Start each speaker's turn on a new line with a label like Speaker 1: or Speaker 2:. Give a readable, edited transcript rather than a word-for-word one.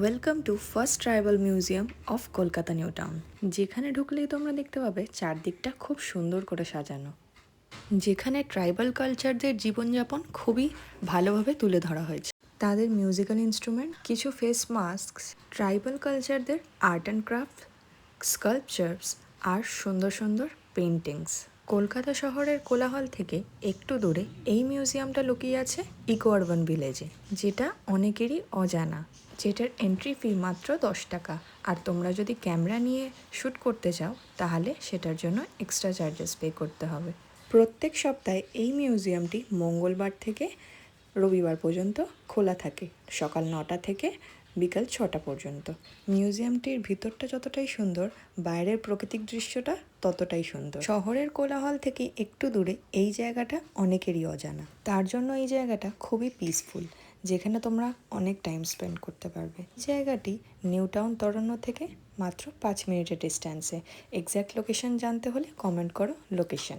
Speaker 1: Welcome to first tribal museum of Kolkata new town. যেখানে ঢুকলেই তোমরা দেখতে পাবে চারদিকটা খুব সুন্দর করে সাজানো, যেখানে ট্রাইবাল কালচারদের জীবনযাপন খুবই ভালোভাবে তুলে ধরা হয়েছে। তাদের মিউজিক্যাল ইনস্ট্রুমেন্ট, কিছু ফেস মাস্ক, ট্রাইবাল কালচারদের আর্ট অ্যান্ড ক্রাফট, স্কাল্পচার্স আর সুন্দর সুন্দর পেন্টিংস। কলকাতা শহরের কোলাহল থেকে একটু দূরে এই মিউজিয়ামটা লুকিয়ে আছে ইকো আরবান ভিলেজে, যেটা অনেকেরই অজানা, যেটার এন্ট্রি ফি মাত্র 10 টাকা। আর তোমরা যদি ক্যামেরা নিয়ে শ্যুট করতে চাও তাহলে সেটার জন্য এক্সট্রা চার্জেস পে করতে হবে। প্রত্যেক সপ্তাহে এই মিউজিয়ামটি মঙ্গলবার থেকে রবিবার পর্যন্ত খোলা থাকে, সকাল 9টা থেকে বিকাল 6টা পর্যন্ত। মিউজিয়ামটির ভিতরটা যতটাই সুন্দর, বাইরের প্রাকৃতিক দৃশ্যটা ততটাই সুন্দর। শহরের কোলাহল থেকে একটু দূরে এই জায়গাটা অনেকেরই অজানা, তার জন্য এই জায়গাটা খুবই পিসফুল, যেখানে তোমরা অনেক টাইম স্পেন্ড করতে পারবে। জায়গাটি নিউ টাউন তরণ্য থেকে মাত্র 5 মিনিটের ডিস্ট্যান্সে। এক্স্যাক্ট লোকেশন জানতে হলে কমেন্ট করো লোকেশন।